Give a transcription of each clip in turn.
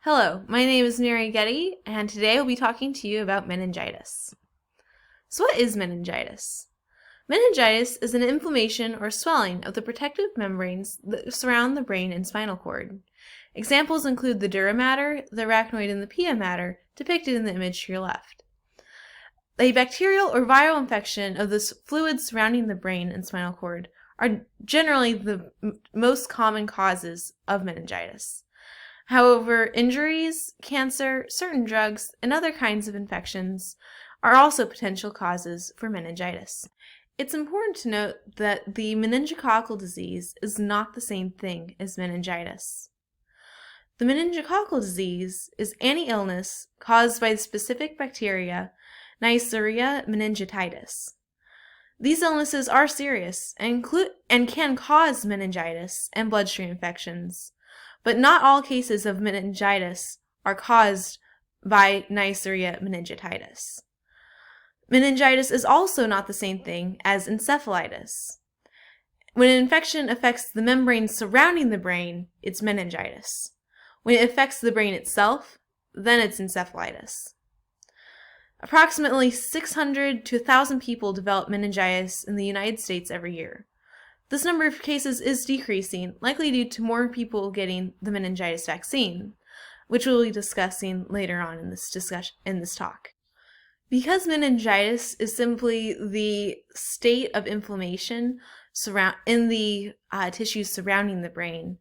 Hello, my name is Mary Getty, and today I'll be talking to you about meningitis. So what is meningitis? Meningitis is an inflammation or swelling of the protective membranes that surround the brain and spinal cord. Examples include the dura mater, the arachnoid, and the pia mater, depicted in the image to your left. A bacterial or viral infection of the fluids surrounding the brain and spinal cord are generally the most common causes of meningitis. However, injuries, cancer, certain drugs, and other kinds of infections are also potential causes for meningitis. It's important to note that the meningococcal disease is not the same thing as meningitis. The meningococcal disease is any illness caused by the specific bacteria Neisseria meningitidis. These illnesses are serious and can cause meningitis and bloodstream infections. But not all cases of meningitis are caused by Neisseria meningitidis. Meningitis is also not the same thing as encephalitis. When an infection affects the membrane surrounding the brain, it's meningitis. When it affects the brain itself, then it's encephalitis. Approximately 600 to 1,000 people develop meningitis in the United States every year. This number of cases is decreasing, likely due to more people getting the meningitis vaccine, which we'll be discussing later on in this talk. Because meningitis is simply the state of inflammation in the tissues surrounding the brain,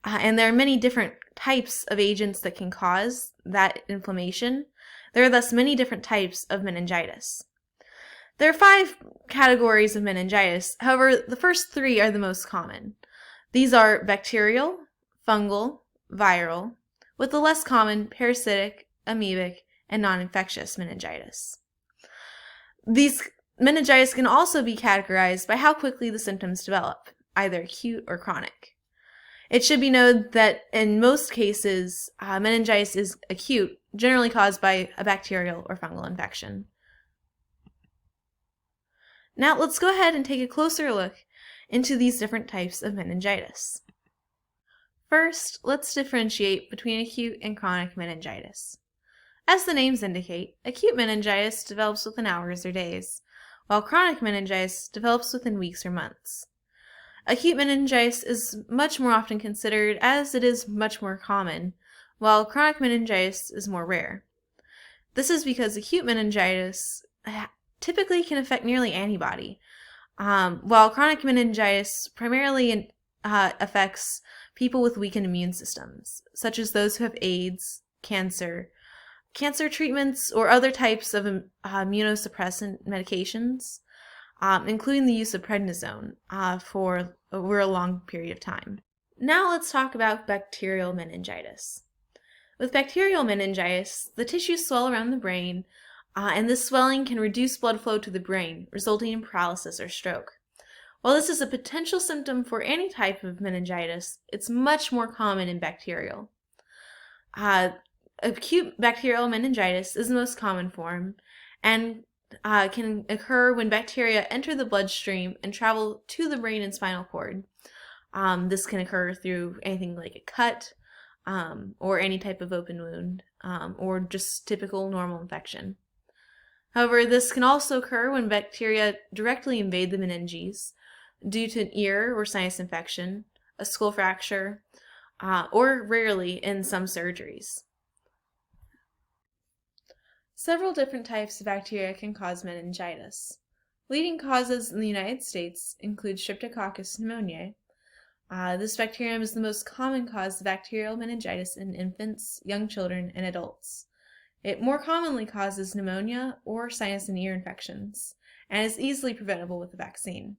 and there are many different types of agents that can cause that inflammation, there are thus many different types of meningitis. There are 5 categories of meningitis, however, the first 3 are the most common. These are bacterial, fungal, viral, with the less common parasitic, amoebic, and non-infectious meningitis. These meningitis can also be categorized by how quickly the symptoms develop, either acute or chronic. It should be noted that in most cases, meningitis is acute, generally caused by a bacterial or fungal infection. Now let's go ahead and take a closer look into these different types of meningitis. First, let's differentiate between acute and chronic meningitis. As the names indicate, acute meningitis develops within hours or days, while chronic meningitis develops within weeks or months. Acute meningitis is much more often considered as it is much more common, while chronic meningitis is more rare. This is because acute meningitis typically can affect nearly anybody, while chronic meningitis primarily affects people with weakened immune systems, such as those who have AIDS, cancer treatments, or other types of immunosuppressant medications, including the use of prednisone for over a long period of time. Now let's talk about bacterial meningitis. With bacterial meningitis, the tissues swell around the brain, and this swelling can reduce blood flow to the brain, resulting in paralysis or stroke. While this is a potential symptom for any type of meningitis, it's much more common in bacterial. Acute bacterial meningitis is the most common form and can occur when bacteria enter the bloodstream and travel to the brain and spinal cord. This can occur through anything like a cut or any type of open wound or just typical normal infection. However, this can also occur when bacteria directly invade the meninges due to an ear or sinus infection, a skull fracture, or rarely in some surgeries. Several different types of bacteria can cause meningitis. Leading causes in the United States include Streptococcus pneumoniae. This bacterium is the most common cause of bacterial meningitis in infants, young children, and adults. It more commonly causes pneumonia or sinus and ear infections, and is easily preventable with a vaccine.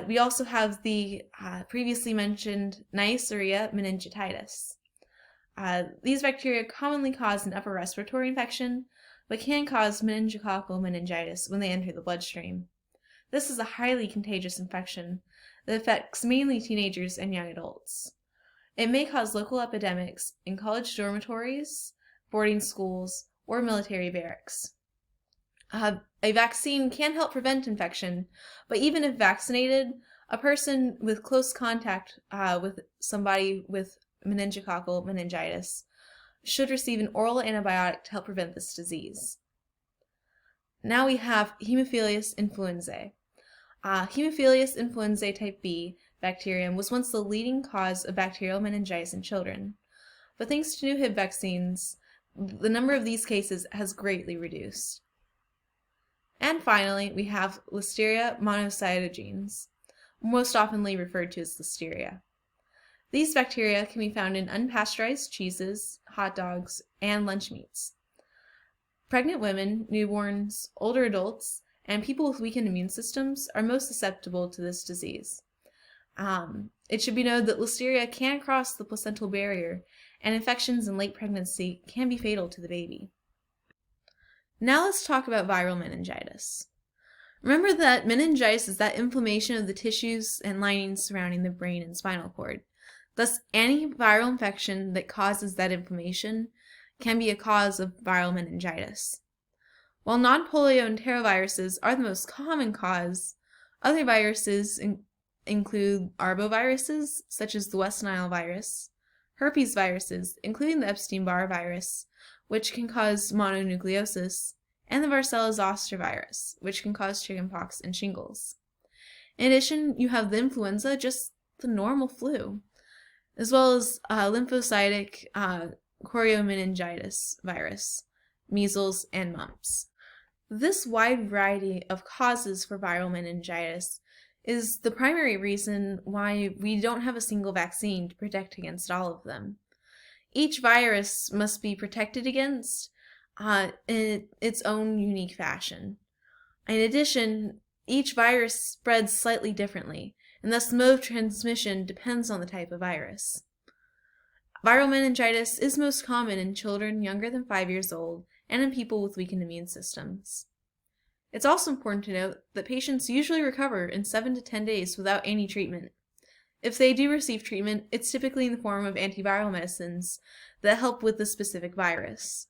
We also have the previously mentioned Neisseria meningitidis. These bacteria commonly cause an upper respiratory infection, but can cause meningococcal meningitis when they enter the bloodstream. This is a highly contagious infection that affects mainly teenagers and young adults. It may cause local epidemics in college dormitories, boarding schools, or military barracks. A vaccine can help prevent infection, but even if vaccinated, a person with close contact with somebody with meningococcal meningitis should receive an oral antibiotic to help prevent this disease. Now we have Haemophilus influenzae. Haemophilus influenzae type B bacterium was once the leading cause of bacterial meningitis in children, but thanks to new Hib vaccines, the number of these cases has greatly reduced. And finally, we have Listeria monocytogenes, most oftenly referred to as Listeria. These bacteria can be found in unpasteurized cheeses, hot dogs, and lunch meats. Pregnant women, newborns, older adults, and people with weakened immune systems are most susceptible to this disease. It should be noted that Listeria can cross the placental barrier, and infections in late pregnancy can be fatal to the baby. Now let's talk about viral meningitis. Remember that meningitis is that inflammation of the tissues and linings surrounding the brain and spinal cord. Thus, any viral infection that causes that inflammation can be a cause of viral meningitis. While non-polio enteroviruses are the most common cause, other viruses include arboviruses, such as the West Nile virus, herpes viruses, including the Epstein-Barr virus, which can cause mononucleosis, and the Varicella-Zoster virus, which can cause chickenpox and shingles. In addition, you have the influenza, just the normal flu, as well as lymphocytic choriomeningitis virus, measles, and mumps. This wide variety of causes for viral meningitis is the primary reason why we don't have a single vaccine to protect against all of them. Each virus must be protected against in its own unique fashion. In addition, each virus spreads slightly differently, and thus the mode of transmission depends on the type of virus. Viral meningitis is most common in children younger than 5 years old and in people with weakened immune systems. It's also important to note that patients usually recover in 7 to 10 days without any treatment. If they do receive treatment, it's typically in the form of antiviral medicines that help with the specific virus.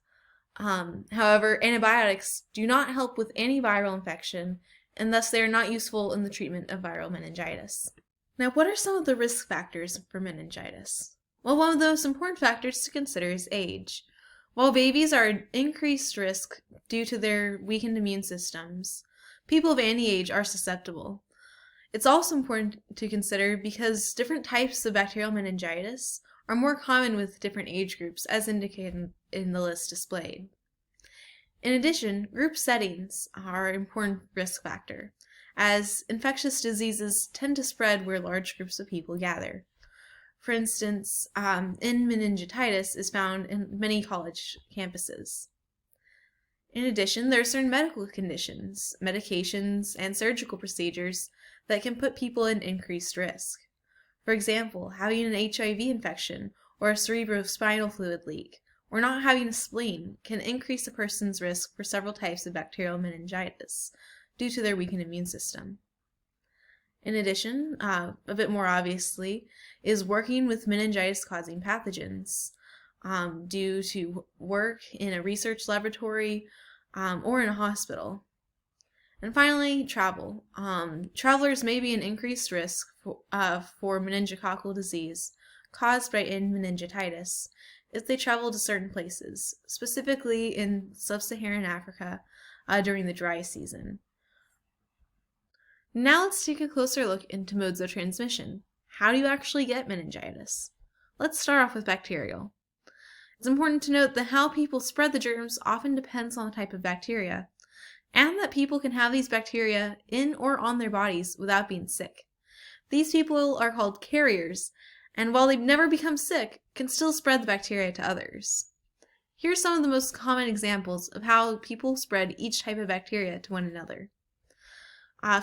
However, antibiotics do not help with any viral infection, and thus they are not useful in the treatment of viral meningitis. Now, what are some of the risk factors for meningitis? Well, one of the most important factors to consider is age. While babies are at increased risk due to their weakened immune systems, people of any age are susceptible. It's also important to consider because different types of bacterial meningitis are more common with different age groups, as indicated in the list displayed. In addition, group settings are an important risk factor, as infectious diseases tend to spread where large groups of people gather. For instance, in meningitis is found in many college campuses. In addition, there are certain medical conditions, medications, and surgical procedures that can put people in increased risk. For example, having an HIV infection or a cerebrospinal fluid leak, or not having a spleen, can increase a person's risk for several types of bacterial meningitis due to their weakened immune system. In addition, a bit more obviously, is working with meningitis-causing pathogens due to work in a research laboratory or in a hospital. And finally, travel. Travelers may be an increased risk for meningococcal disease caused by meningitis if they travel to certain places, specifically in sub-Saharan Africa during the dry season. Now let's take a closer look into modes of transmission. How do you actually get meningitis? Let's start off with bacterial. It's important to note that how people spread the germs often depends on the type of bacteria, and that people can have these bacteria in or on their bodies without being sick. These people are called carriers, and while they've never become sick, can still spread the bacteria to others. Here are some of the most common examples of how people spread each type of bacteria to one another.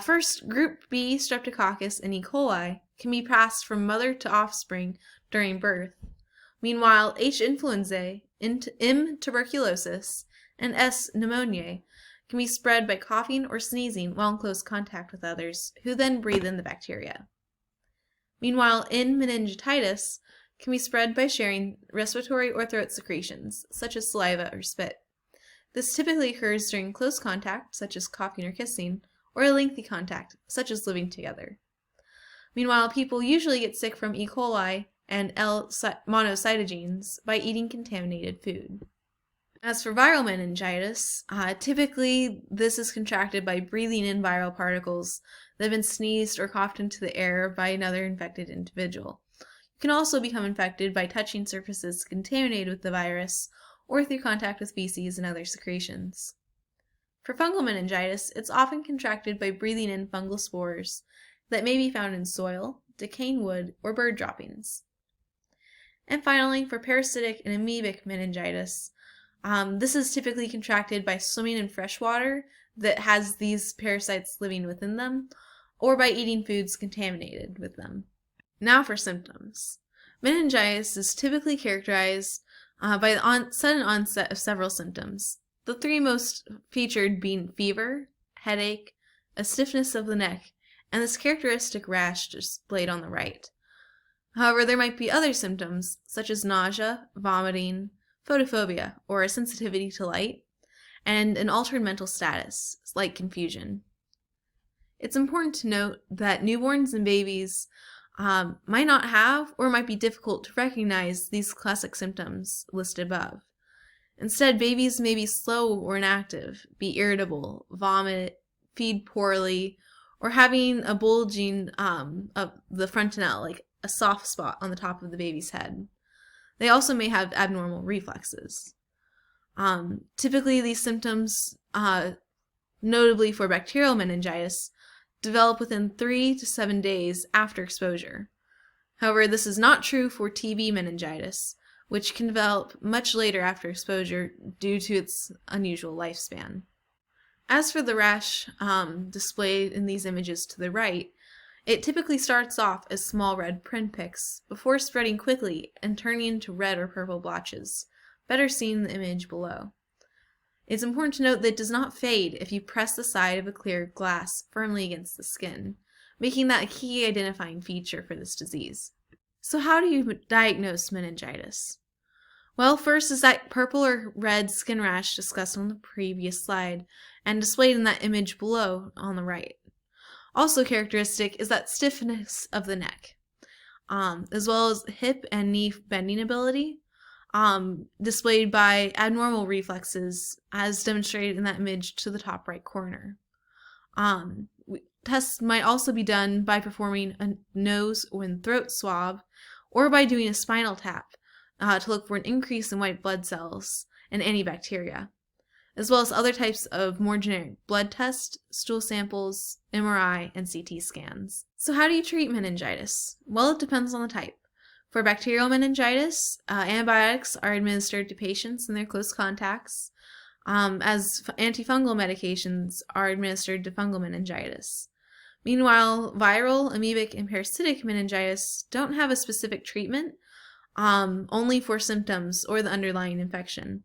First, group B Streptococcus and E. coli can be passed from mother to offspring during birth. Meanwhile, H. influenzae, M. tuberculosis, and S. pneumoniae can be spread by coughing or sneezing while in close contact with others, who then breathe in the bacteria. Meanwhile, N. meningitis can be spread by sharing respiratory or throat secretions, such as saliva or spit. This typically occurs during close contact, such as coughing or kissing, or a lengthy contact, such as living together. Meanwhile, people usually get sick from E. coli and L-monocytogenes by eating contaminated food. As for viral meningitis, typically this is contracted by breathing in viral particles that have been sneezed or coughed into the air by another infected individual. You can also become infected by touching surfaces contaminated with the virus or through contact with feces and other secretions. For fungal meningitis, it's often contracted by breathing in fungal spores that may be found in soil, decaying wood, or bird droppings. And finally, for parasitic and amoebic meningitis, this is typically contracted by swimming in fresh water that has these parasites living within them, or by eating foods contaminated with them. Now for symptoms. Meningitis is typically characterized by the sudden onset of several symptoms, the three most featured being fever, headache, a stiffness of the neck, and this characteristic rash displayed on the right. However, there might be other symptoms, such as nausea, vomiting, photophobia, or a sensitivity to light, and an altered mental status, like confusion. It's important to note that newborns and babies might not have or might be difficult to recognize these classic symptoms listed above. Instead, babies may be slow or inactive, be irritable, vomit, feed poorly, or having a bulging of the frontanelle, like a soft spot on the top of the baby's head. They also may have abnormal reflexes. Typically, these symptoms, notably for bacterial meningitis, develop within 3 to 7 days after exposure. However, this is not true for TB meningitis, which can develop much later after exposure due to its unusual lifespan. As for the rash displayed in these images to the right, it typically starts off as small red pinpricks before spreading quickly and turning into red or purple blotches, better seen in the image below. It's important to note that it does not fade if you press the side of a clear glass firmly against the skin, making that a key identifying feature for this disease. So how do you diagnose meningitis? Well, first is that purple or red skin rash discussed on the previous slide and displayed in that image below on the right. Also characteristic is that stiffness of the neck, as well as hip and knee bending ability, displayed by abnormal reflexes as demonstrated in that image to the top right corner. Tests might also be done by performing a nose and throat swab or by doing a spinal tap to look for an increase in white blood cells and antibacteria, as well as other types of more generic blood tests, stool samples, MRI, and CT scans. So how do you treat meningitis? Well, it depends on the type. For bacterial meningitis, antibiotics are administered to patients and their close contacts, as antifungal medications are administered to fungal meningitis. Meanwhile, viral, amoebic, and parasitic meningitis don't have a specific treatment, only for symptoms or the underlying infection.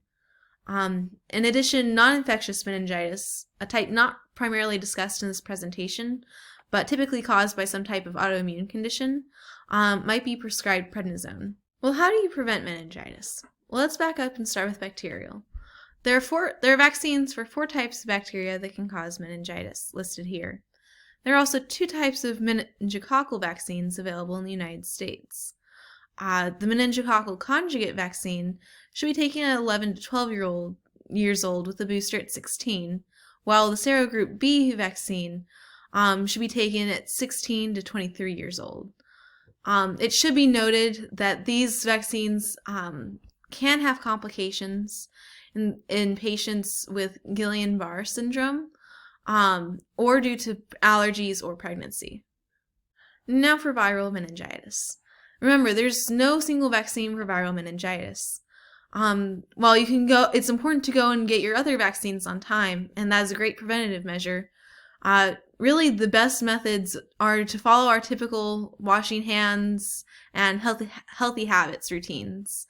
In addition, non-infectious meningitis, a type not primarily discussed in this presentation, but typically caused by some type of autoimmune condition, might be prescribed prednisone. Well, how do you prevent meningitis? Well, let's back up and start with bacterial. There are vaccines for 4 types of bacteria that can cause meningitis, listed here. There are also 2 types of meningococcal vaccines available in the United States. The meningococcal conjugate vaccine should be taken at 11 to 12 years old with a booster at 16, while the serogroup B vaccine should be taken at 16 to 23 years old. It should be noted that these vaccines can have complications in patients with Guillain-Barré syndrome or due to allergies or pregnancy. Now for viral meningitis. Remember, there's no single vaccine for viral meningitis. While you can go, it's important to go and get your other vaccines on time, and that is a great preventative measure. Really, the best methods are to follow our typical washing hands and healthy habits routines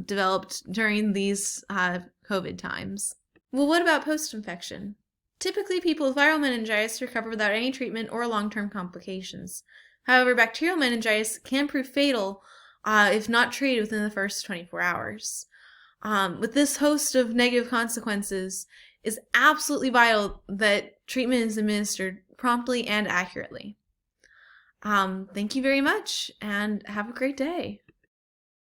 developed during these COVID times. Well, what about post-infection? Typically, people with viral meningitis recover without any treatment or long-term complications. However, bacterial meningitis can prove fatal if not treated within the first 24 hours. With this host of negative consequences, it's absolutely vital that treatment is administered promptly and accurately. Thank you very much and have a great day.